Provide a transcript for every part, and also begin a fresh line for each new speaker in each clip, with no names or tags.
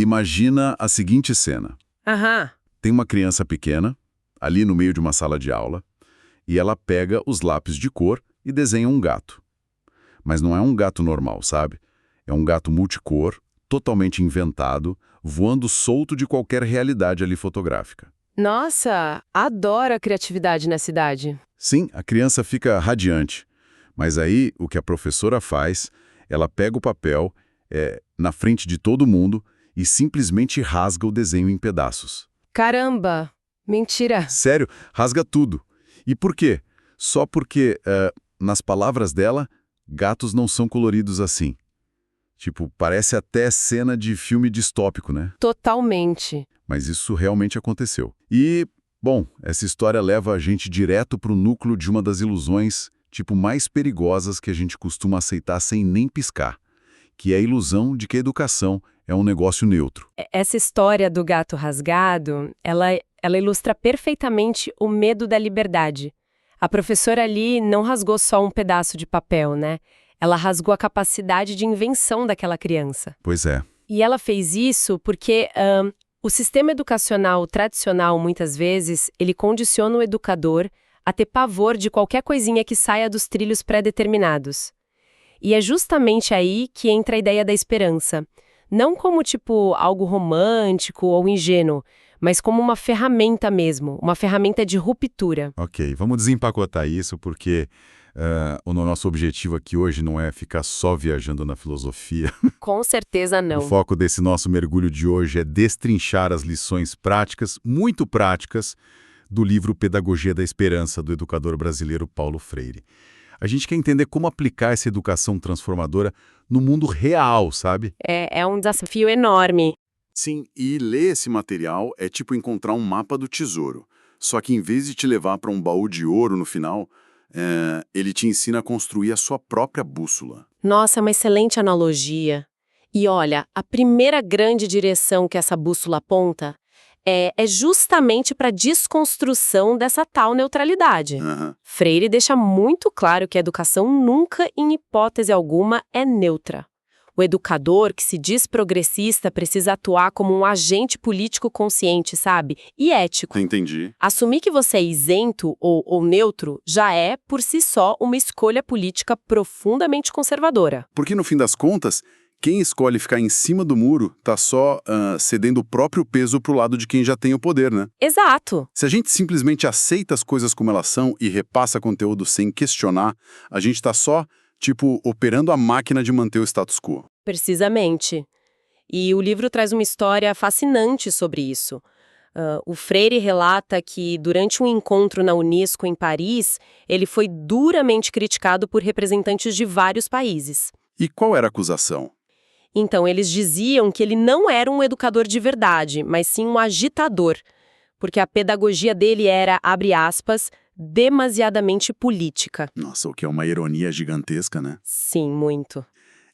Imagina a seguinte cena.
Aham.
Tem uma criança pequena, ali no meio de uma sala de aula, e ela pega os lápis de cor e desenha um gato. Mas não é um gato normal, sabe? É um gato multicor, totalmente inventado, voando solto de qualquer realidade ali fotográfica.
Nossa, adoro a criatividade na cidade.
Sim, a criança fica radiante. Mas aí, o que a professora faz, ela pega o papel, na frente de todo mundo, e simplesmente rasga o desenho em pedaços.
Caramba! Mentira!
Sério, rasga tudo. E por quê? Só porque, nas palavras dela, gatos não são coloridos assim. Tipo, parece até cena de filme distópico, né?
Totalmente.
Mas isso realmente aconteceu. E, bom, essa história leva a gente direto para o núcleo de uma das ilusões, tipo, mais perigosas que a gente costuma aceitar sem nem piscar, que é a ilusão de que a educação é um negócio neutro.
Essa história do gato rasgado, ela ilustra perfeitamente o medo da liberdade. A professora ali não rasgou só um pedaço de papel, né? Ela rasgou a capacidade de invenção daquela criança.
Pois é.
E ela fez isso porque o sistema educacional tradicional, muitas vezes, ele condiciona o educador a ter pavor de qualquer coisinha que saia dos trilhos pré-determinados. E é justamente aí que entra a ideia da esperança. Não como, tipo, algo romântico ou ingênuo, mas como uma ferramenta mesmo, uma ferramenta de ruptura.
Ok, vamos desempacotar isso porque o nosso objetivo aqui hoje não é ficar só viajando na filosofia.
Com certeza não.
O foco desse nosso mergulho de hoje é destrinchar as lições práticas, muito práticas, do livro Pedagogia da Esperança, do educador brasileiro Paulo Freire. A gente quer entender como aplicar essa educação transformadora no mundo real, sabe?
É um desafio enorme.
Sim, e ler esse material é tipo encontrar um mapa do tesouro. Só que em vez de te levar para um baú de ouro no final, ele te ensina a construir a sua própria bússola.
Nossa, é uma excelente analogia. E olha, a primeira grande direção que essa bússola aponta é justamente para a desconstrução dessa tal neutralidade.
Aham.
Freire deixa muito claro que a educação nunca, em hipótese alguma, é neutra. O educador que se diz progressista precisa atuar como um agente político consciente, sabe? E ético.
Entendi.
Assumir que você é isento ou neutro já é, por si só, uma escolha política profundamente conservadora.
Porque no fim das contas, quem escolhe ficar em cima do muro tá só cedendo o próprio peso pro lado de quem já tem o poder, né?
Exato.
Se a gente simplesmente aceita as coisas como elas são e repassa conteúdo sem questionar, a gente tá só, tipo, operando a máquina de manter o status quo.
Precisamente. E o livro traz uma história fascinante sobre isso. O Freire relata que, durante um encontro na Unesco em Paris, ele foi duramente criticado por representantes de vários países.
E qual era a acusação?
Então, eles diziam que ele não era um educador de verdade, mas sim um agitador, porque a pedagogia dele era, abre aspas, demasiadamente política.
Nossa, o que é uma ironia gigantesca, né?
Sim, muito.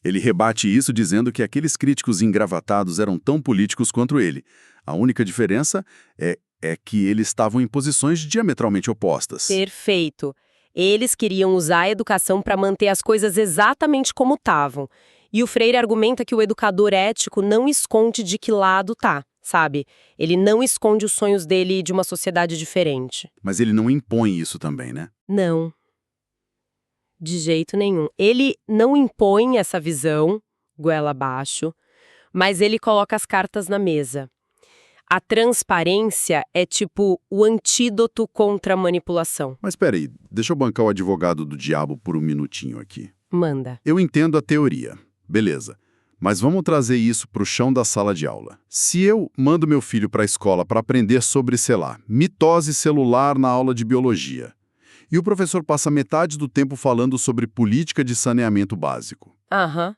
Ele rebate isso dizendo que aqueles críticos engravatados eram tão políticos quanto ele. A única diferença é que eles estavam em posições diametralmente opostas.
Perfeito. Eles queriam usar a educação para manter as coisas exatamente como estavam. E o Freire argumenta que o educador ético não esconde de que lado tá, sabe? Ele não esconde os sonhos dele de uma sociedade diferente.
Mas ele não impõe isso também, né?
Não. De jeito nenhum. Ele não impõe essa visão, goela abaixo, mas ele coloca as cartas na mesa. A transparência é tipo o antídoto contra a manipulação.
Mas peraí, deixa eu bancar o advogado do diabo por um minutinho aqui.
Manda.
Eu entendo a teoria, beleza. Mas vamos trazer isso para o chão da sala de aula. Se eu mando meu filho para a escola para aprender sobre, sei lá, mitose celular na aula de biologia, e o professor passa metade do tempo falando sobre política de saneamento básico,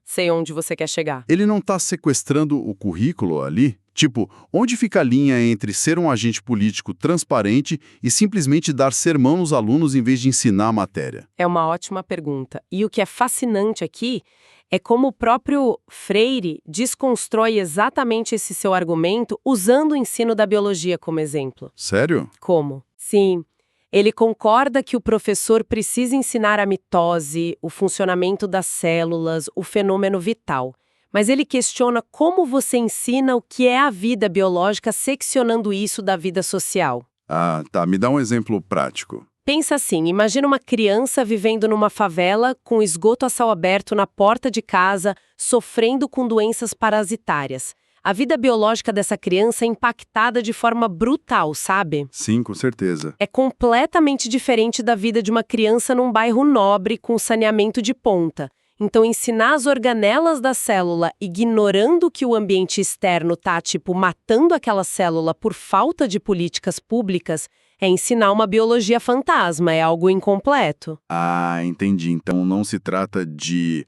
Sei onde você quer chegar.
ele não está sequestrando o currículo ali? Tipo, onde fica a linha entre ser um agente político transparente e simplesmente dar sermão nos alunos em vez de ensinar a matéria?
É uma ótima pergunta. E o que é fascinante aqui é como o próprio Freire desconstrói exatamente esse seu argumento usando o ensino da biologia como exemplo.
Sério?
Como? Sim. Ele concorda que o professor precisa ensinar a mitose, o funcionamento das células, o fenômeno vital. Mas ele questiona como você ensina o que é a vida biológica seccionando isso da vida social.
Ah, tá. Me dá um exemplo prático.
Pensa assim, imagina uma criança vivendo numa favela com esgoto a céu aberto na porta de casa, sofrendo com doenças parasitárias. A vida biológica dessa criança é impactada de forma brutal, sabe?
Sim, com certeza.
É completamente diferente da vida de uma criança num bairro nobre com saneamento de ponta. Então, ensinar as organelas da célula, ignorando que o ambiente externo tá, matando aquela célula por falta de políticas públicas, é ensinar uma biologia fantasma, é algo incompleto.
Ah, entendi. Então não se trata de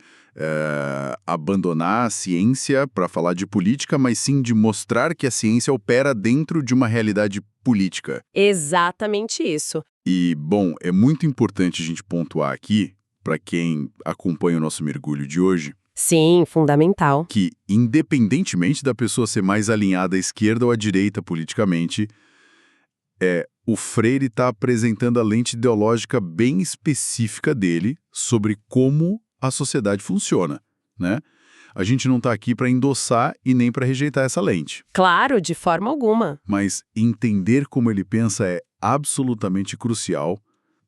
abandonar a ciência para falar de política, mas sim de mostrar que a ciência opera dentro de uma realidade política.
Exatamente isso.
E, bom, é muito importante a gente pontuar aqui, para quem acompanha o nosso mergulho de hoje,
Sim, fundamental.
que, independentemente da pessoa ser mais alinhada à esquerda ou à direita politicamente, o Freire está apresentando a lente ideológica bem específica dele sobre como a sociedade funciona, né? A gente não está aqui para endossar e nem para rejeitar essa lente.
Claro, de forma alguma.
Mas entender como ele pensa é absolutamente crucial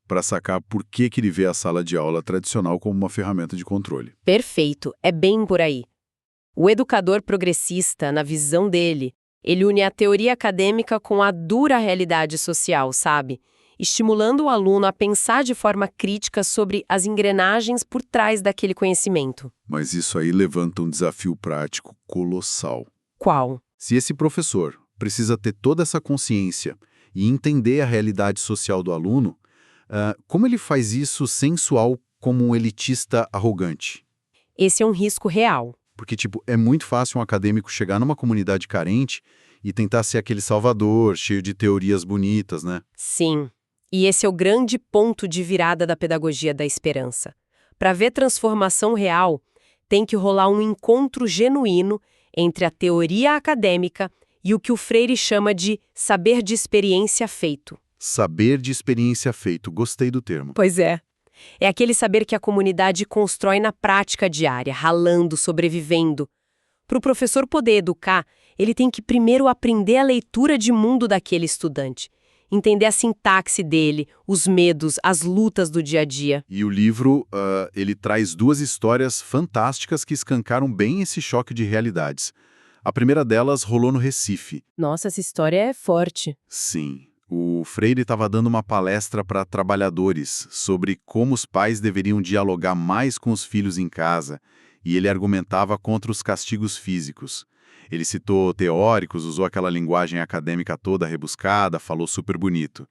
para sacar por que ele vê a sala de aula tradicional como uma ferramenta de controle.
Perfeito, é bem por aí. O educador progressista, na visão dele, ele une a teoria acadêmica com a dura realidade social, sabe? Estimulando o aluno a pensar de forma crítica sobre as engrenagens por trás daquele conhecimento.
Mas isso aí levanta um desafio prático colossal.
Qual?
Se esse professor precisa ter toda essa consciência e entender a realidade social do aluno, como ele faz isso sem soar como um elitista arrogante?
Esse é um risco real.
Porque, é muito fácil um acadêmico chegar numa comunidade carente e tentar ser aquele salvador, cheio de teorias bonitas, né?
Sim. E esse é o grande ponto de virada da pedagogia da esperança. Para ver transformação real, tem que rolar um encontro genuíno entre a teoria acadêmica e o que o Freire chama de saber de experiência feito.
Saber de experiência feito, gostei do termo.
Pois é. É aquele saber que a comunidade constrói na prática diária, ralando, sobrevivendo. Para o professor poder educar, ele tem que primeiro aprender a leitura de mundo daquele estudante, entender a sintaxe dele, os medos, as lutas do dia a dia.
E o livro, ele traz duas histórias fantásticas que escancaram bem esse choque de realidades. A primeira delas rolou no Recife.
Nossa, essa história é forte.
Sim. O Freire estava dando uma palestra para trabalhadores sobre como os pais deveriam dialogar mais com os filhos em casa, e ele argumentava contra os castigos físicos. Ele citou teóricos, usou aquela linguagem acadêmica toda rebuscada, falou super bonito.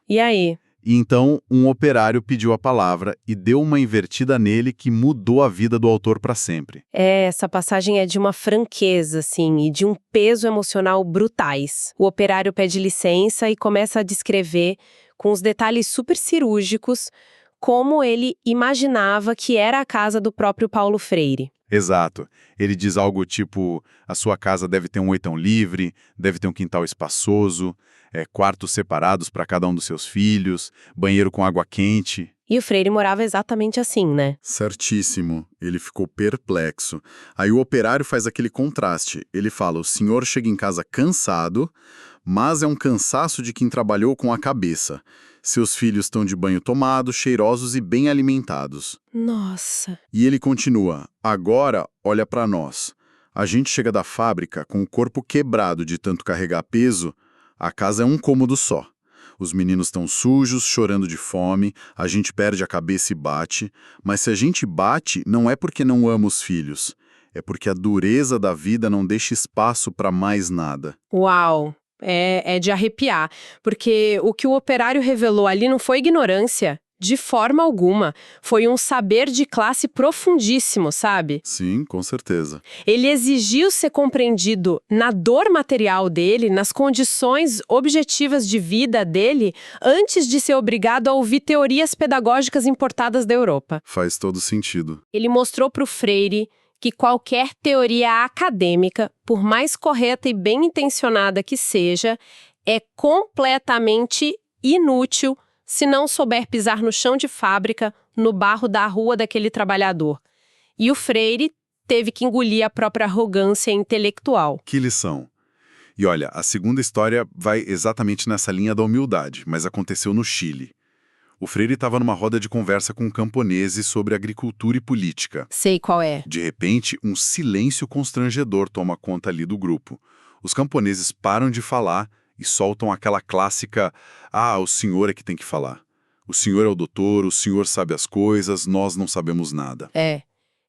E aí?
E então, um operário pediu a palavra e deu uma invertida nele que mudou a vida do autor para sempre.
Essa passagem é de uma franqueza, assim, e de um peso emocional brutais. O operário pede licença e começa a descrever, com os detalhes super cirúrgicos, como ele imaginava que era a casa do próprio Paulo Freire.
Exato. Ele diz algo tipo, a sua casa deve ter um oitão livre, deve ter um quintal espaçoso, quartos separados para cada um dos seus filhos, banheiro com água quente.
E o Freire morava exatamente assim, né?
Certíssimo. Ele ficou perplexo. Aí o operário faz aquele contraste. Ele fala, o senhor chega em casa cansado, mas é um cansaço de quem trabalhou com a cabeça. Seus filhos estão de banho tomado, cheirosos e bem alimentados.
Nossa.
E ele continua, agora olha para nós. A gente chega da fábrica com o corpo quebrado de tanto carregar peso, a casa é um cômodo só. Os meninos estão sujos, chorando de fome, a gente perde a cabeça e bate, mas se a gente bate, não é porque não ama os filhos, é porque a dureza da vida não deixa espaço para mais nada.
Uau! É de arrepiar, porque o que o operário revelou ali não foi ignorância, de forma alguma. Foi um saber de classe profundíssimo, sabe?
Sim, com certeza.
Ele exigiu ser compreendido na dor material dele, nas condições objetivas de vida dele, antes de ser obrigado a ouvir teorias pedagógicas importadas da Europa.
Faz todo sentido.
Ele mostrou para o Freire que qualquer teoria acadêmica, por mais correta e bem intencionada que seja, é completamente inútil se não souber pisar no chão de fábrica, no barro da rua daquele trabalhador. E o Freire teve que engolir a própria arrogância intelectual.
Que lição! E olha, a segunda história vai exatamente nessa linha da humildade, mas aconteceu no Chile. O Freire estava numa roda de conversa com camponeses sobre agricultura e política.
Sei qual é.
De repente, um silêncio constrangedor toma conta ali do grupo. Os camponeses param de falar e soltam aquela clássica: "Ah, o senhor é que tem que falar. O senhor é o doutor, o senhor sabe as coisas, nós não sabemos nada."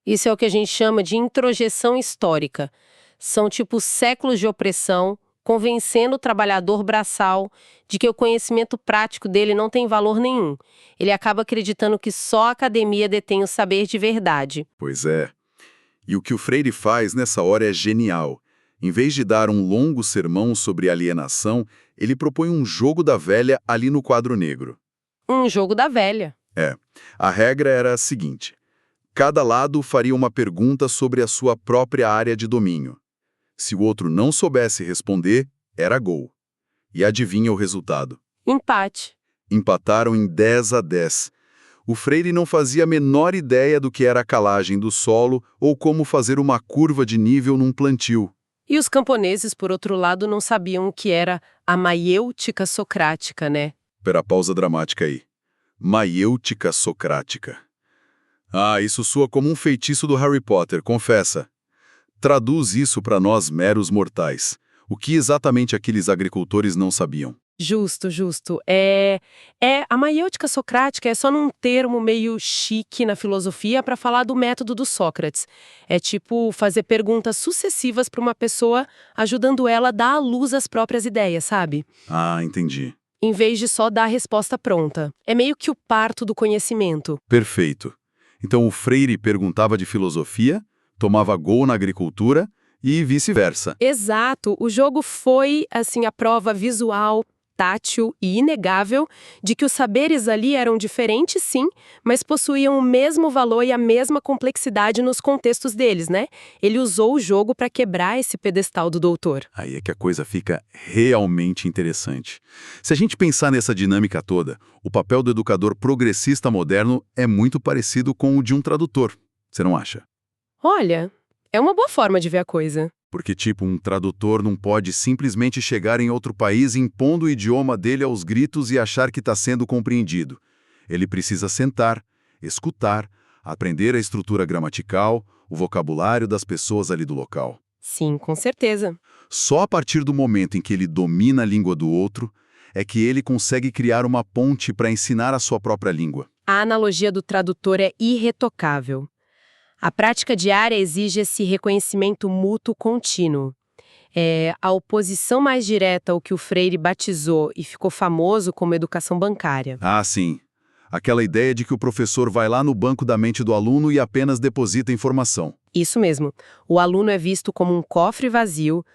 Isso é o que a gente chama de introjeção histórica. São tipo séculos de opressão, convencendo o trabalhador braçal de que o conhecimento prático dele não tem valor nenhum. Ele acaba acreditando que só a academia detém o saber de verdade.
Pois é. E o que o Freire faz nessa hora é genial. Em vez de dar um longo sermão sobre alienação, ele propõe um jogo da velha ali no quadro negro.
Um jogo da velha.
A regra era a seguinte: cada lado faria uma pergunta sobre a sua própria área de domínio. Se o outro não soubesse responder, era gol. E adivinha o resultado?
Empate.
Empataram em 10-10. O Freire não fazia a menor ideia do que era a calagem do solo ou como fazer uma curva de nível num plantio.
E os camponeses, por outro lado, não sabiam o que era a maiêutica socrática, né?
Espera a pausa dramática aí. Maiêutica socrática. Ah, isso soa como um feitiço do Harry Potter, confessa. Traduz isso para nós meros mortais. O que exatamente aqueles agricultores não sabiam?
Justo. A maiêutica socrática é só num termo meio chique na filosofia para falar do método do Sócrates. É tipo fazer perguntas sucessivas para uma pessoa, ajudando ela a dar à luz às próprias ideias, sabe?
Ah, entendi.
Em vez de só dar a resposta pronta. É meio que o parto do conhecimento.
Perfeito. Então o Freire perguntava de filosofia, tomava gol na agricultura e vice-versa.
Exato. O jogo foi, assim, a prova visual, tátil e inegável de que os saberes ali eram diferentes, sim, mas possuíam o mesmo valor e a mesma complexidade nos contextos deles, né? Ele usou o jogo para quebrar esse pedestal do doutor.
Aí é que a coisa fica realmente interessante. Se a gente pensar nessa dinâmica toda, o papel do educador progressista moderno é muito parecido com o de um tradutor. Você não acha?
Olha, é uma boa forma de ver a coisa.
Porque, tipo, um tradutor não pode simplesmente chegar em outro país impondo o idioma dele aos gritos e achar que está sendo compreendido. Ele precisa sentar, escutar, aprender a estrutura gramatical, o vocabulário das pessoas ali do local.
Sim, com certeza.
Só a partir do momento em que ele domina a língua do outro é que ele consegue criar uma ponte para ensinar a sua própria língua.
A analogia do tradutor é irretocável. A prática diária exige esse reconhecimento mútuo contínuo. É a oposição mais direta ao que o Freire batizou e ficou famoso como educação bancária.
Ah, sim. Aquela ideia de que o professor vai lá no banco da mente do aluno e apenas deposita informação.
Isso mesmo. O aluno é visto como um cofre vazio,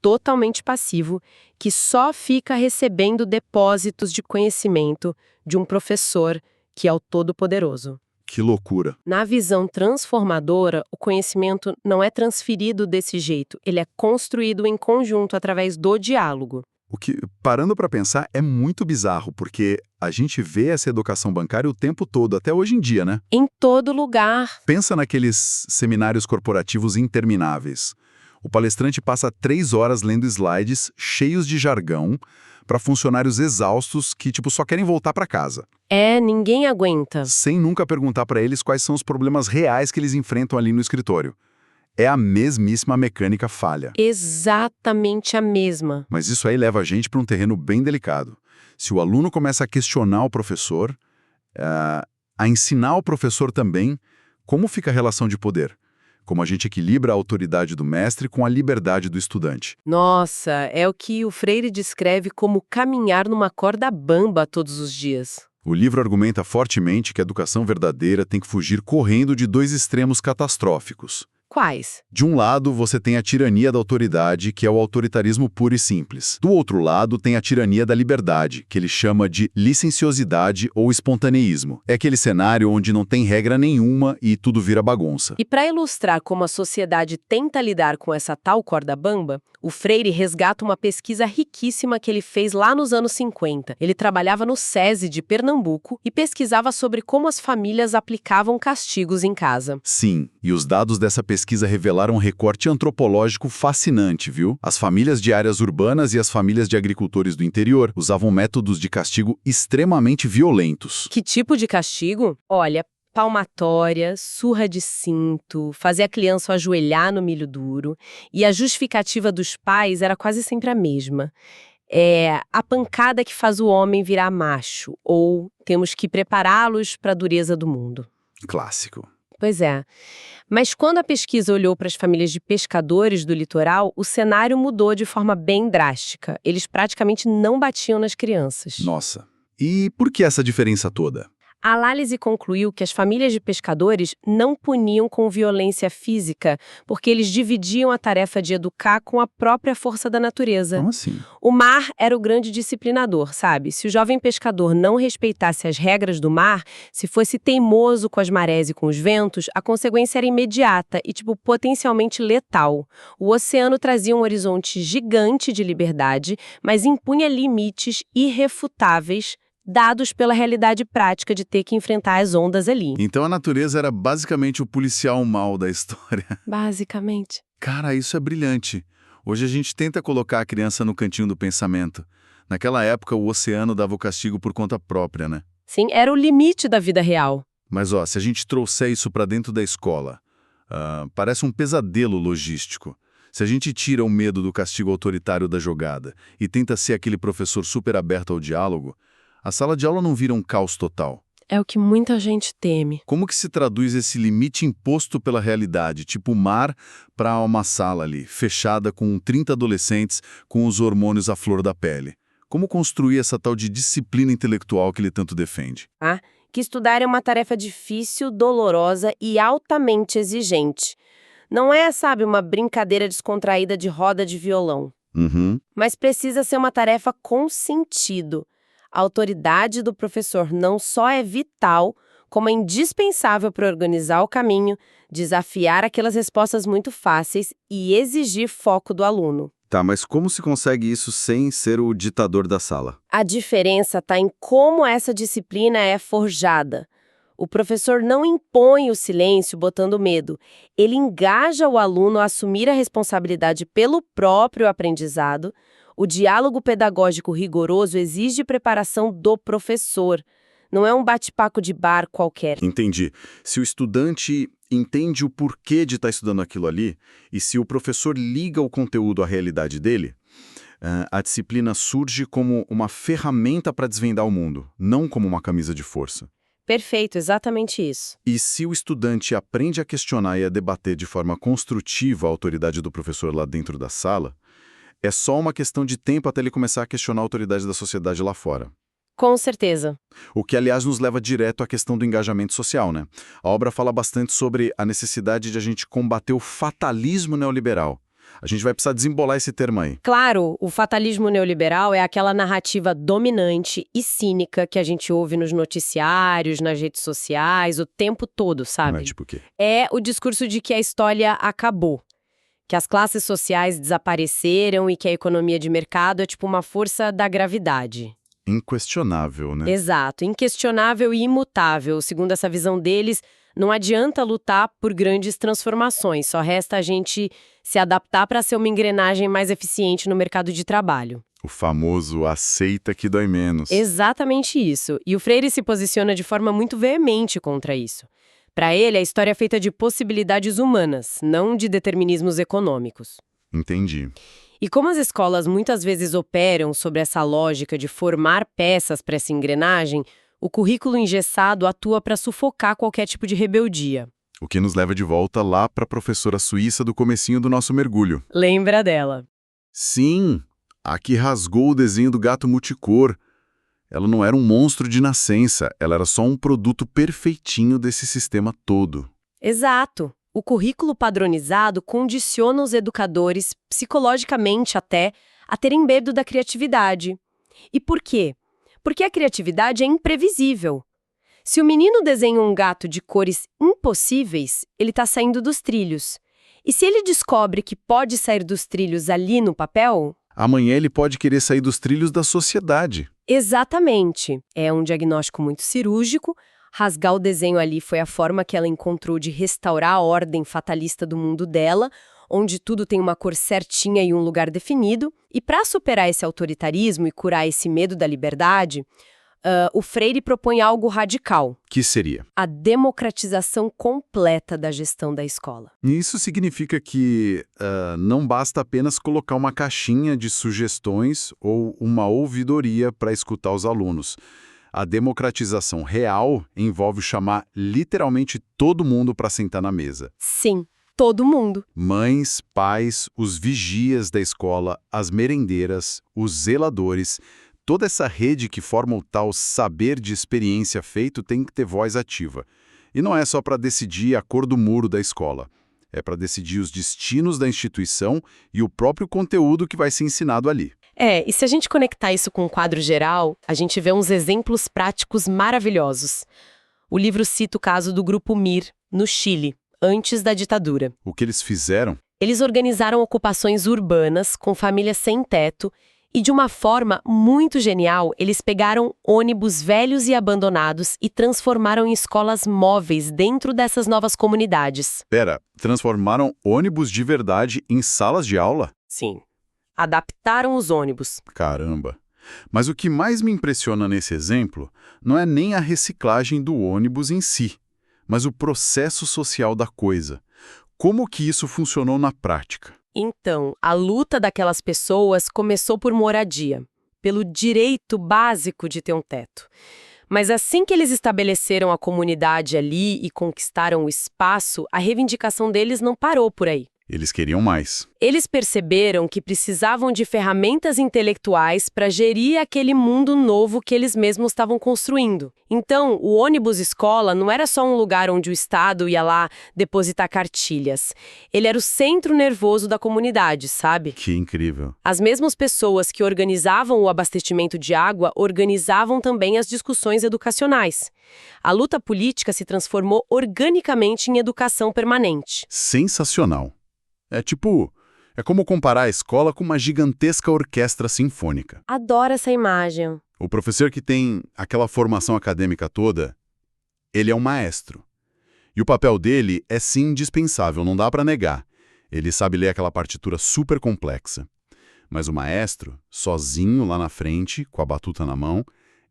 totalmente passivo, que só fica recebendo depósitos de conhecimento de um professor que é o Todo-Poderoso.
Que loucura.
Na visão transformadora, o conhecimento não é transferido desse jeito, ele é construído em conjunto através do diálogo.
O que, parando para pensar, é muito bizarro, porque a gente vê essa educação bancária o tempo todo, até hoje em dia, né?
Em todo lugar.
Pensa naqueles seminários corporativos intermináveis. O palestrante passa 3 horas lendo slides cheios de jargão para funcionários exaustos que, tipo, só querem voltar para casa.
Ninguém aguenta.
Sem nunca perguntar para eles quais são os problemas reais que eles enfrentam ali no escritório. É a mesmíssima mecânica falha.
Exatamente a mesma.
Mas isso aí leva a gente para um terreno bem delicado. Se o aluno começa a questionar o professor, a ensinar o professor também, como fica a relação de poder? Como a gente equilibra a autoridade do mestre com a liberdade do estudante.
Nossa, é o que o Freire descreve como caminhar numa corda bamba todos os dias.
O livro argumenta fortemente que a educação verdadeira tem que fugir correndo de 2 extremos catastróficos.
Quais?
De um lado, você tem a tirania da autoridade, que é o autoritarismo puro e simples. Do outro lado, tem a tirania da liberdade, que ele chama de licenciosidade ou espontaneísmo. É aquele cenário onde não tem regra nenhuma e tudo vira bagunça.
E para ilustrar como a sociedade tenta lidar com essa tal corda bamba, o Freire resgata uma pesquisa riquíssima que ele fez lá nos anos 50. Ele trabalhava no SESI de Pernambuco e pesquisava sobre como as famílias aplicavam castigos em casa.
Sim, e os dados dessa pesquisa pesquisa revelaram um recorte antropológico fascinante, viu? As famílias de áreas urbanas e as famílias de agricultores do interior usavam métodos de castigo extremamente violentos.
Que tipo de castigo? Olha, palmatória, surra de cinto, fazer a criança ajoelhar no milho duro, e a justificativa dos pais era quase sempre a mesma. É a pancada que faz o homem virar macho, ou temos que prepará-los para a dureza do mundo.
Clássico.
Pois é. Mas quando a pesquisa olhou para as famílias de pescadores do litoral, o cenário mudou de forma bem drástica. Eles praticamente não batiam nas crianças.
Nossa. E por que essa diferença toda?
A análise concluiu que as famílias de pescadores não puniam com violência física, porque eles dividiam a tarefa de educar com a própria força da natureza.
Como assim?
O mar era o grande disciplinador, sabe? Se o jovem pescador não respeitasse as regras do mar, se fosse teimoso com as marés e com os ventos, a consequência era imediata e, potencialmente letal. O oceano trazia um horizonte gigante de liberdade, mas impunha limites irrefutáveis dados pela realidade prática de ter que enfrentar as ondas ali.
Então a natureza era basicamente o policial mau da história.
Basicamente.
Cara, isso é brilhante. Hoje a gente tenta colocar a criança no cantinho do pensamento. Naquela época, o oceano dava o castigo por conta própria, né?
Sim, era o limite da vida real.
Mas, se a gente trouxer isso para dentro da escola, parece um pesadelo logístico. Se a gente tira o medo do castigo autoritário da jogada e tenta ser aquele professor super aberto ao diálogo, a sala de aula não vira um caos total.
É o que muita gente teme.
Como que se traduz esse limite imposto pela realidade, tipo o mar, para uma sala ali, fechada com 30 adolescentes com os hormônios à flor da pele? Como construir essa tal de disciplina intelectual que ele tanto defende?
Que estudar é uma tarefa difícil, dolorosa e altamente exigente. Não é, uma brincadeira descontraída de roda de violão. Mas precisa ser uma tarefa com sentido. A autoridade do professor não só é vital, como é indispensável para organizar o caminho, desafiar aquelas respostas muito fáceis e exigir foco do aluno.
Tá, mas como se consegue isso sem ser o ditador da sala?
A diferença está em como essa disciplina é forjada. O professor não impõe o silêncio botando medo. Ele engaja o aluno a assumir a responsabilidade pelo próprio aprendizado. O diálogo pedagógico rigoroso exige preparação do professor. Não é um bate-papo de bar qualquer.
Entendi. Se o estudante entende o porquê de estar estudando aquilo ali, e se o professor liga o conteúdo à realidade dele, a disciplina surge como uma ferramenta para desvendar o mundo, não como uma camisa de força.
Perfeito, exatamente isso.
E se o estudante aprende a questionar e a debater de forma construtiva a autoridade do professor lá dentro da sala, é só uma questão de tempo até ele começar a questionar a autoridade da sociedade lá fora.
Com certeza.
O que, aliás, nos leva direto à questão do engajamento social, né? A obra fala bastante sobre a necessidade de a gente combater o fatalismo neoliberal. A gente vai precisar desembolar esse termo aí.
Claro, o fatalismo neoliberal é aquela narrativa dominante e cínica que a gente ouve nos noticiários, nas redes sociais, o tempo todo, sabe?
Não é tipo o quê?
É o discurso de que a história acabou, que as classes sociais desapareceram e que a economia de mercado é uma força da gravidade.
Inquestionável, né?
Exato, inquestionável e imutável. Segundo essa visão deles, não adianta lutar por grandes transformações, só resta a gente se adaptar para ser uma engrenagem mais eficiente no mercado de trabalho.
O famoso aceita que dói menos.
Exatamente isso. E o Freire se posiciona de forma muito veemente contra isso. Para ele, a história é feita de possibilidades humanas, não de determinismos econômicos.
Entendi.
E como as escolas muitas vezes operam sobre essa lógica de formar peças para essa engrenagem, o currículo engessado atua para sufocar qualquer tipo de rebeldia.
O que nos leva de volta lá para a professora suíça do comecinho do nosso mergulho.
Lembra dela?
Sim, a que rasgou o desenho do gato multicor. Ela não era um monstro de nascença, ela era só um produto perfeitinho desse sistema todo.
Exato. O currículo padronizado condiciona os educadores, psicologicamente até, a terem medo da criatividade. E por quê? Porque a criatividade é imprevisível. Se o menino desenha um gato de cores impossíveis, ele está saindo dos trilhos. E se ele descobre que pode sair dos trilhos ali no papel...
Amanhã ele pode querer sair dos trilhos da sociedade.
Exatamente. É um diagnóstico muito cirúrgico, Rasgar o desenho ali foi a forma que ela encontrou de restaurar a ordem fatalista do mundo dela, onde tudo tem uma cor certinha e um lugar definido. E para superar esse autoritarismo e curar esse medo da liberdade, o Freire propõe algo radical:
Que seria?
a democratização completa da gestão da escola.
E isso significa que não basta apenas colocar uma caixinha de sugestões ou uma ouvidoria para escutar os alunos. A democratização real envolve chamar literalmente todo mundo para sentar na mesa.
Sim, todo mundo.
Mães, pais, os vigias da escola, as merendeiras, os zeladores, toda essa rede que forma o tal saber de experiência feito tem que ter voz ativa. E não é só para decidir a cor do muro da escola. É para decidir os destinos da instituição e o próprio conteúdo que vai ser ensinado ali.
E se a gente conectar isso com o quadro geral, a gente vê uns exemplos práticos maravilhosos. O livro cita o caso do Grupo Mir, no Chile, antes da ditadura.
O que eles fizeram?
Eles organizaram ocupações urbanas com famílias sem teto e, de uma forma muito genial, eles pegaram ônibus velhos e abandonados e transformaram em escolas móveis dentro dessas novas comunidades.
Transformaram ônibus de verdade em salas de aula?
Sim. Adaptaram os ônibus.
Caramba! Mas o que mais me impressiona nesse exemplo não é nem a reciclagem do ônibus em si, mas o processo social da coisa. Como que isso funcionou na prática?
Então, a luta daquelas pessoas começou por moradia, pelo direito básico de ter um teto. Mas assim que eles estabeleceram a comunidade ali e conquistaram o espaço, a reivindicação deles não parou por aí.
Eles queriam mais.
Eles perceberam que precisavam de ferramentas intelectuais para gerir aquele mundo novo que eles mesmos estavam construindo. Então, o ônibus escola não era só um lugar onde o Estado ia lá depositar cartilhas. Ele era o centro nervoso da comunidade, sabe?
Que incrível.
As mesmas pessoas que organizavam o abastecimento de água organizavam também as discussões educacionais. A luta política se transformou organicamente em educação permanente.
Sensacional. É como comparar a escola com uma gigantesca orquestra sinfônica.
Adoro essa imagem.
O professor que tem aquela formação acadêmica toda, ele é um maestro. E o papel dele é sim indispensável, não dá para negar. Ele sabe ler aquela partitura super complexa. Mas o maestro, sozinho lá na frente, com a batuta na mão,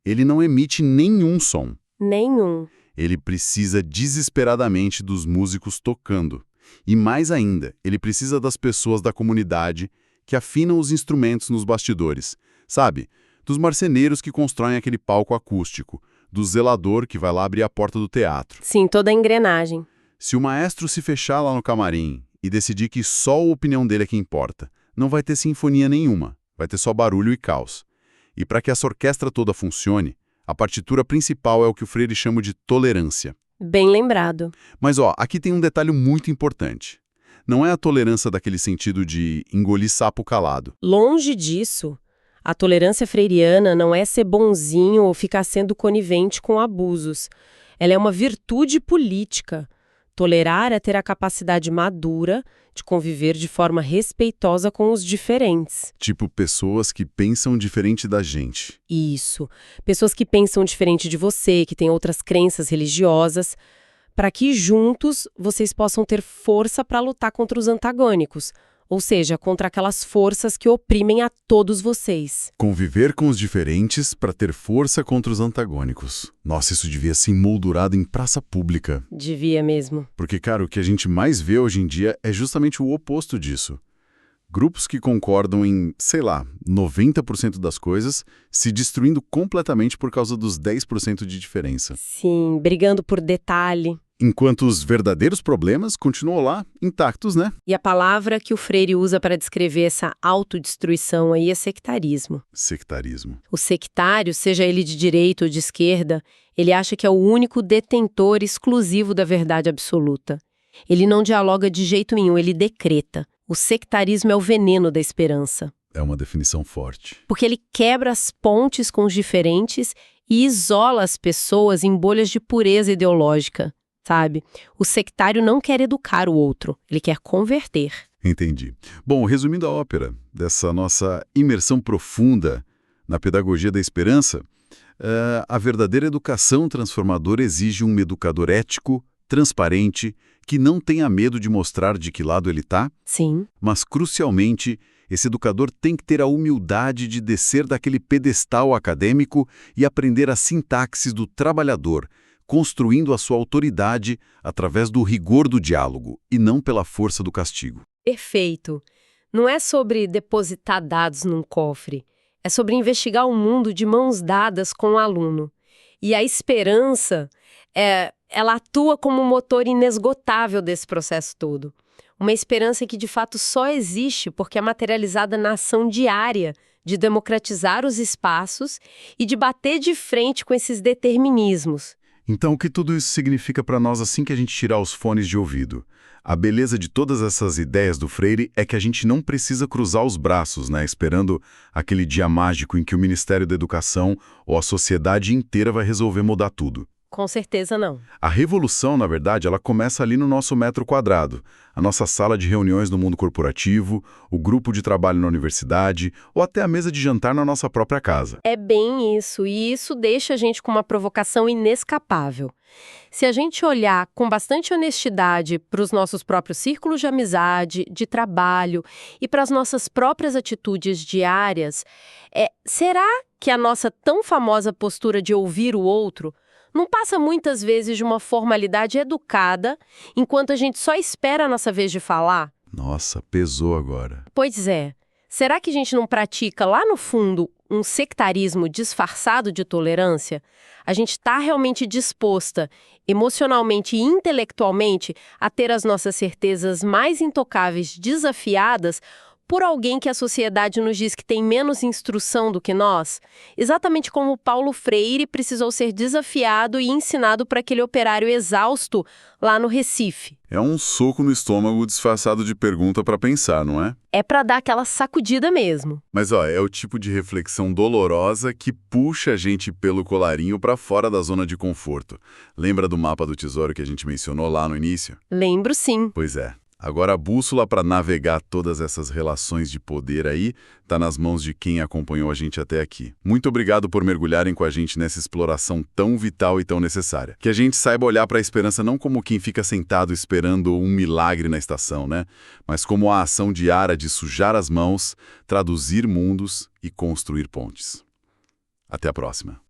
ele não emite nenhum som.
Nenhum.
Ele precisa desesperadamente dos músicos tocando. E mais ainda, ele precisa das pessoas da comunidade que afinam os instrumentos nos bastidores. Sabe? Dos marceneiros que constroem aquele palco acústico, do zelador que vai lá abrir a porta do teatro.
Sim, toda a engrenagem.
Se o maestro se fechar lá no camarim e decidir que só a opinião dele é que importa, não vai ter sinfonia nenhuma, vai ter só barulho e caos. E para que essa orquestra toda funcione, a partitura principal é o que o Freire chama de tolerância.
Bem lembrado.
Mas aqui tem um detalhe muito importante. Não é a tolerância daquele sentido de engolir sapo calado.
Longe disso. A tolerância freiriana não é ser bonzinho ou ficar sendo conivente com abusos. Ela é uma virtude política. Tolerar é ter a capacidade madura de conviver de forma respeitosa com os diferentes.
Tipo pessoas que pensam diferente da gente.
Isso. Pessoas que pensam diferente de você, que têm outras crenças religiosas, para que juntos vocês possam ter força para lutar contra os antagônicos, ou seja, contra aquelas forças que oprimem a todos vocês.
Conviver com os diferentes para ter força contra os antagônicos. Nossa, isso devia ser emoldurado em praça pública.
Devia mesmo.
Porque, cara, o que a gente mais vê hoje em dia é justamente o oposto disso. Grupos que concordam em, 90% das coisas, se destruindo completamente por causa dos 10% de diferença.
Sim, brigando por detalhe.
Enquanto os verdadeiros problemas continuam lá, intactos, né?
E a palavra que o Freire usa para descrever essa autodestruição aí é sectarismo.
Sectarismo.
O sectário, seja ele de direita ou de esquerda, ele acha que é o único detentor exclusivo da verdade absoluta. Ele não dialoga de jeito nenhum, ele decreta. O sectarismo é o veneno da esperança.
É uma definição forte.
Porque ele quebra as pontes com os diferentes e isola as pessoas em bolhas de pureza ideológica. Sabe? O sectário não quer educar o outro, ele quer converter.
Entendi. Bom, resumindo a ópera dessa nossa imersão profunda na pedagogia da esperança, A verdadeira educação transformadora exige um educador ético, transparente, que não tenha medo de mostrar de que lado ele está,
Sim.
mas, crucialmente, esse educador tem que ter a humildade de descer daquele pedestal acadêmico e aprender a sintaxes do trabalhador, construindo a sua autoridade através do rigor do diálogo e não pela força do castigo.
Perfeito. Não é sobre depositar dados num cofre. É sobre investigar o mundo de mãos dadas com o aluno. E a esperança, ela atua como um motor inesgotável desse processo todo. Uma esperança que, de fato, só existe porque é materializada na ação diária de democratizar os espaços e de bater de frente com esses determinismos.
Então, o que tudo isso significa para nós assim que a gente tirar os fones de ouvido? A beleza de todas essas ideias do Freire é que a gente não precisa cruzar os braços, né, esperando aquele dia mágico em que o Ministério da Educação ou a sociedade inteira vai resolver mudar tudo.
Com certeza não.
A revolução, na verdade, ela começa ali no nosso metro quadrado, a nossa sala de reuniões no mundo corporativo, o grupo de trabalho na universidade ou até a mesa de jantar na nossa própria casa.
É bem isso, e isso deixa a gente com uma provocação inescapável. Se a gente olhar com bastante honestidade para os nossos próprios círculos de amizade, de trabalho e para as nossas próprias atitudes diárias, será que a nossa tão famosa postura de ouvir o outro não passa muitas vezes de uma formalidade educada, enquanto a gente só espera a nossa vez de falar?
Nossa, pesou agora.
Pois é. Será que a gente não pratica lá no fundo um sectarismo disfarçado de tolerância? A gente está realmente disposta, emocionalmente e intelectualmente, a ter as nossas certezas mais intocáveis desafiadas por alguém que a sociedade nos diz que tem menos instrução do que nós? Exatamente como Paulo Freire precisou ser desafiado e ensinado para aquele operário exausto lá no Recife.
É um soco no estômago disfarçado de pergunta para pensar, não é?
É para dar aquela sacudida mesmo.
Mas, é o tipo de reflexão dolorosa que puxa a gente pelo colarinho para fora da zona de conforto. Lembra do mapa do tesouro que a gente mencionou lá no início?
Lembro sim.
Pois é. Agora a bússola para navegar todas essas relações de poder aí está nas mãos de quem acompanhou a gente até aqui. Muito obrigado por mergulharem com a gente nessa exploração tão vital e tão necessária. Que a gente saiba olhar para a esperança não como quem fica sentado esperando um milagre na estação, né? Mas como a ação diária de sujar as mãos, traduzir mundos e construir pontes. Até a próxima.